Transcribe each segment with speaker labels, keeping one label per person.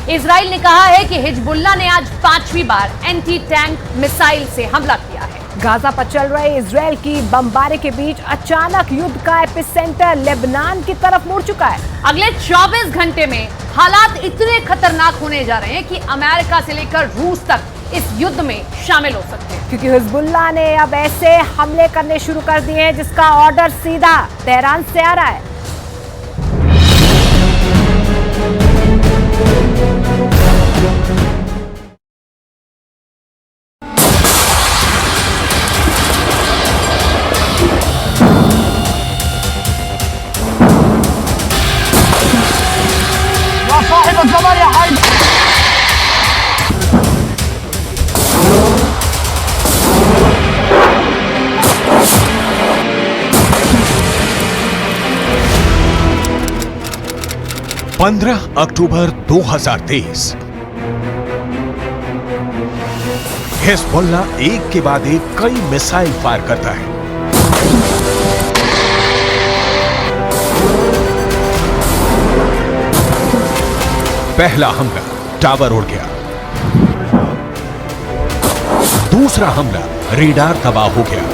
Speaker 1: Israel ने कहा है कि हिजबुल्लाह ने आज 5वीं बार एंटी टैंक मिसाइल से हमला किया है।
Speaker 2: गाजा पर चल रहे इजराइल की बमबारी के बीच अचानक युद्ध का एपिसेंटर लेबनान की तरफ मुड़ चुका है।
Speaker 1: अगले 24 घंटे में हालात इतने खतरनाक होने जा रहे हैं कि अमेरिका से लेकर रूस तक इस युद्ध में शामिल हो सकते हैं,
Speaker 2: क्योंकि हिजबुल्लाह ने अब ऐसे हमले करने शुरू कर दिए हैं जिसका ऑर्डर सीधा तेहरान से आ रहा है।
Speaker 3: पंद्रह अक्टूबर 2023 हिजबुल्लाह एक के बाद एक कई मिसाइल फायर करता है। पहला हमला टावर उड़ गया, दूसरा हमला रेडार तबाह हो गया,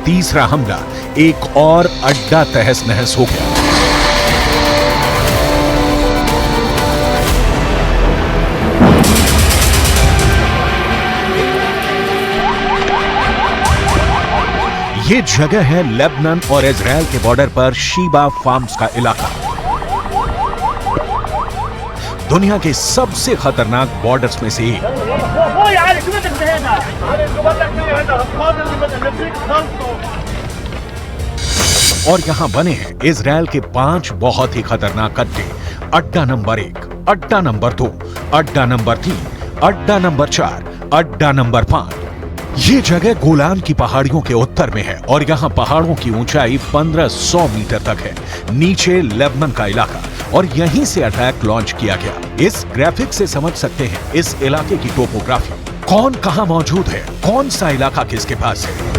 Speaker 3: तीसरा हमला एक और अड्डा तहस नहस हो गया। ये जगह है लेबनान और इजराइल के बॉर्डर पर शीबा फार्म्स का इलाका। दुनिया के सबसे खतरनाक बॉर्डर्स में से एक। और यहां बने हैं इजराइल के 5 बहुत ही खतरनाक अड्डे। अड्डा नंबर 1, अड्डा नंबर 2, अड्डा नंबर 3, अड्डा नंबर 4, अड्डा नंबर 5। ये जगह गोलान की पहाड़ियों के उत्तर में है और यहाँ पहाड़ों की ऊंचाई 1500 मीटर तक है। नीचे लेबनान का इलाका और यहीं से अटैक लॉन्च किया गया। इस ग्राफिक से समझ सकते हैं इस इलाके की टोपोग्राफी, कौन कहां मौजूद है, कौन सा इलाका किसके पास है।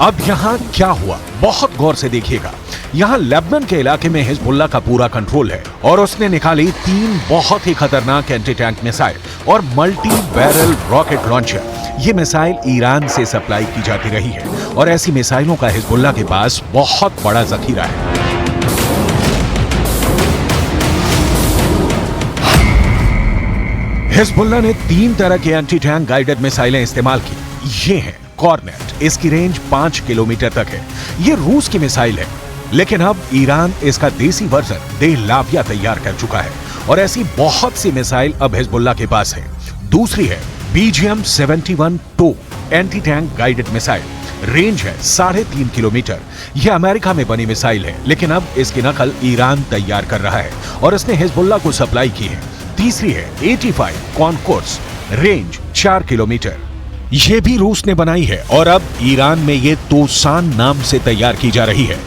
Speaker 3: अब यहां क्या हुआ, बहुत गौर से देखिएगा। यहां लेबनान के इलाके में हिजबुल्लाह का पूरा कंट्रोल है और उसने निकाली 3 बहुत ही खतरनाक एंटी टैंक मिसाइल और मल्टी बैरल रॉकेट लॉन्चर। ये मिसाइल ईरान से सप्लाई की जाती रही है और ऐसी मिसाइलों का हिजबुल्लाह के पास बहुत बड़ा जखीरा है। हिजबुल्लाह ने 3 तरह के एंटी टैंक गाइडेड मिसाइलें इस्तेमाल की। ये है कॉर्नेट, इसकी रेंज 5 किलोमीटर तक है। ये रूस की मिसाइल है, लेकिन अब ईरान इसका देसी वर्जन देहलाविया तैयार कर चुका है और ऐसी बहुत सी मिसाइल अब हिजबुल्लाह के पास है। दूसरी है BGM-71 टो anti tank guided missile, range है 3.5 किलोमीटर। यह अमेरिका में बनी मिसाइल है, लेकिन अब इसकी नकल ईरान तैयार कर रहा है और इसने हिजबुल्लाह को सप्लाई की है। तीसरी है 85 कॉनकोर्स, रेंज 4 किलोमीटर। यह भी रूस ने बनाई है और अब ईरान में ये तोसान नाम से तैयार की जा रही है।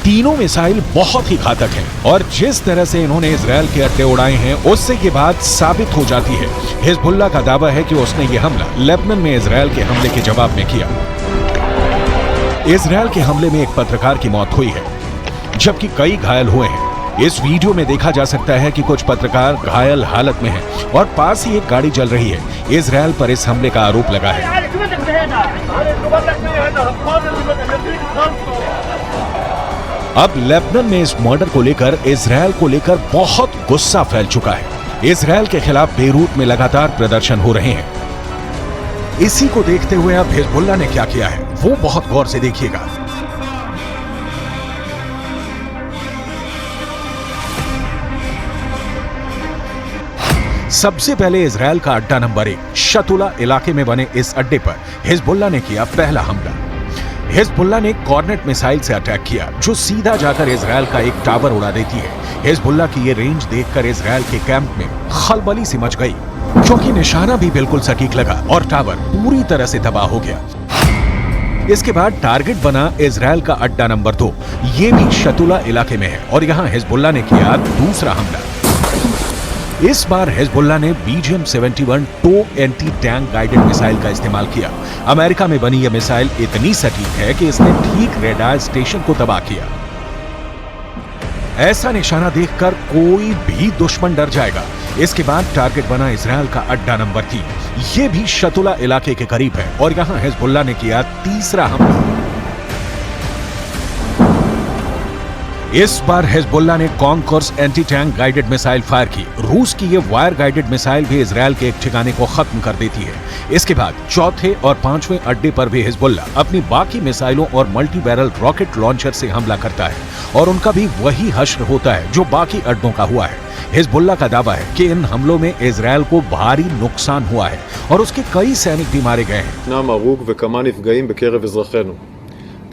Speaker 3: तीनों मिसाइल बहुत ही घातक हैं और जिस तरह से इन्होंने इजराइल के अड्डे उड़ाए हैं उससे ये बात साबित हो जाती है। हिजबुल्लाह का दावा है कि उसने ये हमला लेबनान में इजराइल के हमले के जवाब में किया। इजराइल के हमले में एक पत्रकार की मौत हुई है, जबकि कई घायल हुए हैं। इस वीडियो में देखा जा सकता है कि कुछ पत्रकार घायल हालत में हैं और पास ही एक गाड़ी जल रही है। इजराइल पर इस हमले का आरोप लगा है। अब लेबनान में इस मर्डर को लेकर इजराइल को लेकर बहुत गुस्सा फैल चुका है। इजराइल के खिलाफ बेरूत में लगातार प्रदर्शन हो रहे हैं। इसी को देखते हुए अब हिजबुल्लाह ने क्या किया है वो बहुत गौर से देखिएगा। सबसे पहले इजराइल का अड्डा नंबर 1 शतुला इलाके में बने इस अड्डे पर हिजबुल्लाह ने किया पहला हमला। हिजबुल्लाह ने कॉर्नेट मिसाइल से अटैक किया जो सीधा जाकर इजराइल का एक टावर उड़ा देती है। हिजबुल्लाह की ये रेंज देखकर इजराइल के कैंप में खलबली सी मच गई, क्योंकि निशाना भी बिल्कुल सटीक लगा और टावर पूरी तरह से तबाह हो गया। इसके बाद टारगेट बना इजराइल का अड्डा नंबर 2, ये भी शतुला इलाके में है और यहाँ हिजबुल्लाह ने किया दूसरा हमला। इस बार हिजबुल्ला ने BGM-71 टो एंटी टैंक गाइडेड मिसाइल का इस्तेमाल किया। अमेरिका में बनी यह मिसाइल इतनी सटीक है कि इसने ठीक रेडार स्टेशन को तबाह किया। ऐसा निशाना देखकर कोई भी दुश्मन डर जाएगा। इसके बाद टारगेट बना इजरायल का अड्डा नंबर 3। यह भी शतुला इलाके के करीब है और यहां हिजबुल्ला ने किया तीसरा हमला। इस बार हिजबुल्ला ने concourse anti tank guided missile fire की। रूस की ये वायर गाइडेड मिसाइल भी इजरायल के एक ठिकाने को खत्म कर देती है। इसके बाद चौथे और पांचवें अड्डे पर भी हिजबुल्ला अपनी बाकी मिसाइलों और मल्टी बैरल रॉकेट लॉन्चर से हमला करता है और उनका भी वही हश्र होता है जो बाकी अड्डों का हुआ है। हिजबुल्ला का दावा है कि इन हमलों में इजरायल को भारी नुकसान हुआ है और उसके कई सैनिक भी मारे गए हैं।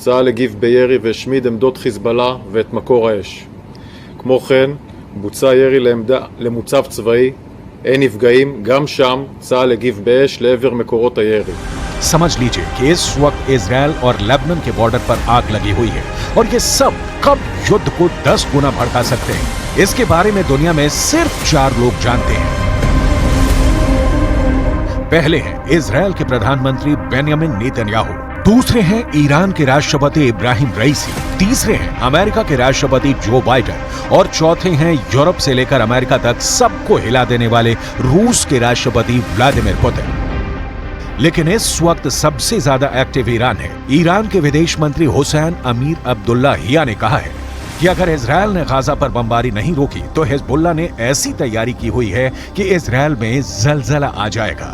Speaker 4: צה"ל הגיב בירי והשמיד עמדות חיזבאללה ואת מקור האש. כמו כן, בוצע ירי למוצב צבאי, אין נפגעים, גם שם צה"ל הגיב באש לעבר מקורות הירי.
Speaker 3: समझ लीजिए कि इस वक्त इजरायल और लेबनान के बॉर्डर पर आग लगी हुई है और ये सब कब युद्ध को 10 गुना भड़का सकते हैं, इसके बारे में दुनिया में सिर्फ 4 लोग जानते हैं। पहले हैं इजरायल के प्रधानमंत्री बेंयामिन नेतन्याहू, दूसरे हैं ईरान के राष्ट्रपति इब्राहिम रईसी, तीसरे हैं अमेरिका के राष्ट्रपति जो बाइडेन और चौथे हैं यूरोप से लेकर अमेरिका तक सबको हिला देने वाले रूस के राष्ट्रपति व्लादिमीर पुतिन। लेकिन इस वक्त सबसे ज्यादा एक्टिव ईरान है। ईरान के विदेश मंत्री हुसैन अमीर अब्दुल्लाहिया ने कहा है कि अगर इजरायल ने गाजा पर बमबारी नहीं रोकी तो हिजबुल्ला ने ऐसी तैयारी की हुई है कि इजरायल में जलजला आ जाएगा।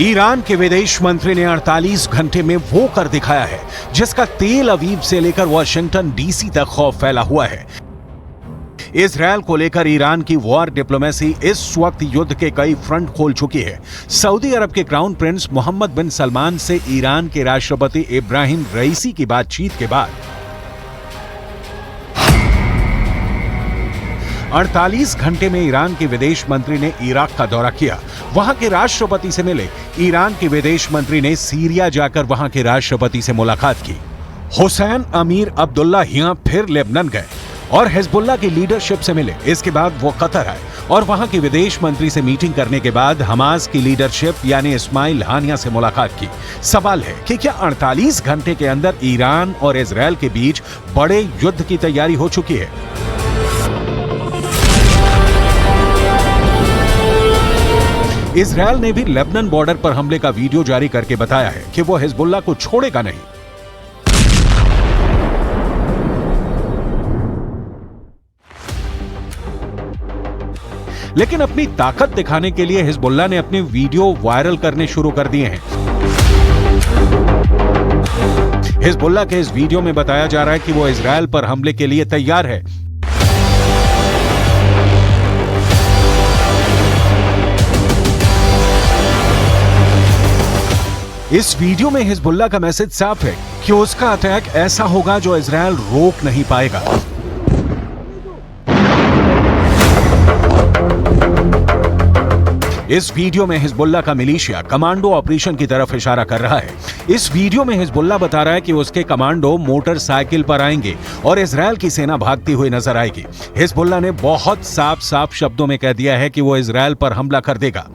Speaker 3: ईरान के विदेश मंत्री ने 48 घंटे में वो कर दिखाया है जिसका तेल अवीव से लेकर वाशिंगटन डीसी तक खौफ फैला हुआ है। इजरायल को लेकर ईरान की वॉर डिप्लोमेसी इस वक्त युद्ध के कई फ्रंट खोल चुकी है। सऊदी अरब के क्राउन प्रिंस मोहम्मद बिन सलमान से ईरान के राष्ट्रपति इब्राहिम रईसी की बातचीत के बाद 48 घंटे में ईरान के विदेश मंत्री ने इराक का दौरा किया, वहां के राष्ट्रपति से मिले। ईरान के विदेश मंत्री ने सीरिया जाकर वहां के राष्ट्रपति से मुलाकात की। हुसैन अमीर अब्दुल्लाहिया फिर लेबनान गए और हिजबुल्ला की लीडरशिप से मिले। इसके बाद वो कतर आए और वहां के विदेश मंत्री से मीटिंग करने के बाद हमास की लीडरशिप यानी इस्माइल हानिया से मुलाकात की। सवाल है कि क्या 48 घंटे के अंदर ईरान और इजरायल के बीच बड़े युद्ध की तैयारी हो चुकी है? इजरायल ने भी लेबनान बॉर्डर पर हमले का वीडियो जारी करके बताया है कि वो हिजबुल्ला को छोड़ेगा नहीं। लेकिन अपनी ताकत दिखाने के लिए हिजबुल्ला ने अपने वीडियो वायरल करने शुरू कर दिए हैं। हिजबुल्ला के इस वीडियो में बताया जा रहा है कि वो इजरायल पर हमले के लिए तैयार है। इस वीडियो में हिजबुल्ला का मैसेज साफ है कि उसका अटैक ऐसा होगा जो इजरायल रोक नहीं पाएगा। इस वीडियो में हिजबुल्ला का मिलिशिया कमांडो ऑपरेशन की तरफ इशारा कर रहा है। इस वीडियो में हिजबुल्ला बता रहा है कि उसके कमांडो मोटरसाइकिल पर आएंगे और इजरायल की सेना भागती हुई नजर आएगी। हिजबुल्ला ने बहुत साफ शब्दों में कह दिया है कि वो इजरायल पर हमला कर देगा।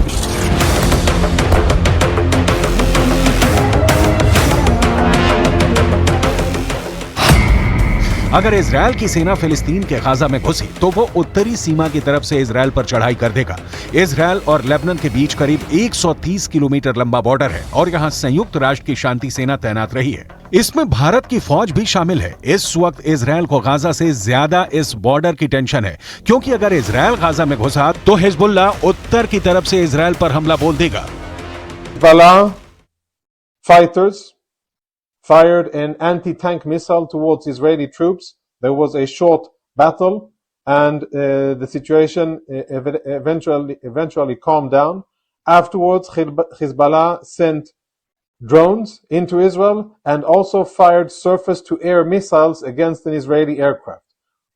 Speaker 3: अगर इजरायल की सेना फिलिस्तीन के गाजा में घुसी तो वो उत्तरी सीमा की तरफ से इजरायल पर चढ़ाई कर देगा। इजरायल और लेबनान के बीच करीब 130 किलोमीटर लंबा बॉर्डर है और यहाँ संयुक्त राष्ट्र की शांति सेना तैनात रही है। इसमें भारत की फौज भी शामिल है। इस वक्त इजरायल को गाजा से ज्यादा इस बॉर्डर की टेंशन है, क्योंकि अगर इजरायल गाजा में घुसा तो हिजबुल्ला उत्तर की तरफ से इजरायल पर हमला बोल देगा।
Speaker 5: Fighters fired an anti-tank missile towards Israeli troops. There was a short battle and the situation eventually calmed down. Afterwards, Hezbollah sent drones into Israel and also fired surface-to-air missiles against an Israeli aircraft.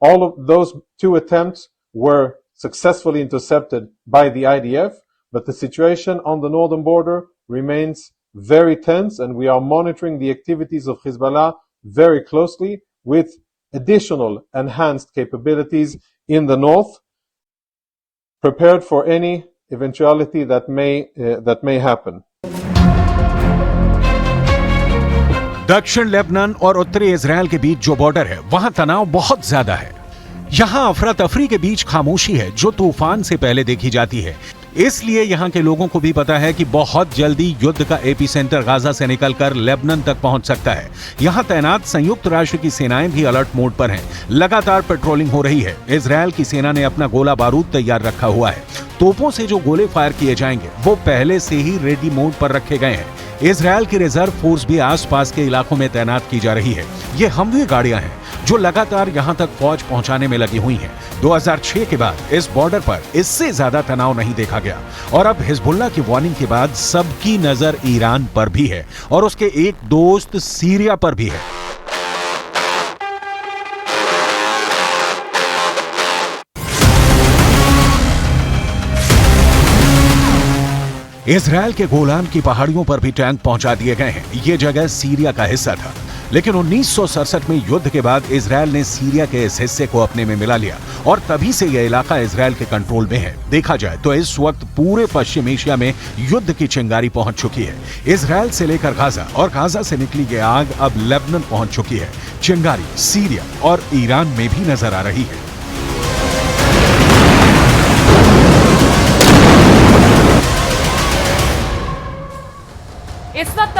Speaker 5: All of those two attempts were successfully intercepted by the IDF, but the situation on the northern border remains very tense, and we are monitoring the activities of Hezbollah very closely with additional enhanced capabilities in the north, prepared for any eventuality that may happen.
Speaker 3: दक्षिण Lebanon और उत्तरी Israel के बीच जो border है वहां तनाव बहुत ज्यादा है। यहां अफरा तफरी के बीच खामोशी है जो तूफान से पहले देखी जाती है। इसलिए यहां के लोगों को भी पता है कि बहुत जल्दी युद्ध का एपी सेंटर गाजा से निकलकर लेबनान तक पहुंच सकता है। यहां तैनात संयुक्त राष्ट्र की सेनाएं भी अलर्ट मोड पर हैं। लगातार पेट्रोलिंग हो रही है। इजराइल की सेना ने अपना गोला बारूद तैयार रखा हुआ है। तोपों से जो गोले फायर किए जाएंगे वो पहले से ही रेडी मोड पर रखे गए हैं। इजराइल की रिजर्व फोर्स भी आसपास के इलाकों में तैनात की जा रही है। ये हमवी गाड़ियां हैं जो लगातार यहां तक फौज पहुंचाने में लगी हुई हैं। 2006 के बाद इस बॉर्डर पर इससे ज्यादा तनाव नहीं देखा गया और अब हिजबुल्लाह की वार्निंग के बाद सबकी नजर ईरान पर भी है और उसके एक दोस्त सीरिया पर भी है। इजराइल के गोलान की पहाड़ियों पर भी टैंक पहुंचा दिए गए हैं। ये जगह सीरिया का हिस्सा था, लेकिन 1967 में युद्ध के बाद इजराइल ने सीरिया के इस हिस्से को अपने में मिला लिया और तभी से यह इलाका इजराइल के कंट्रोल में है। देखा जाए तो इस वक्त पूरे पश्चिम एशिया में युद्ध की चिंगारी पहुंच चुकी है। इजराइल से लेकर गाजा और गाजा से निकली ये आग अब लेबनान पहुंच चुकी है। चिंगारी सीरिया और ईरान में भी नजर आ रही है।
Speaker 1: इस वक्त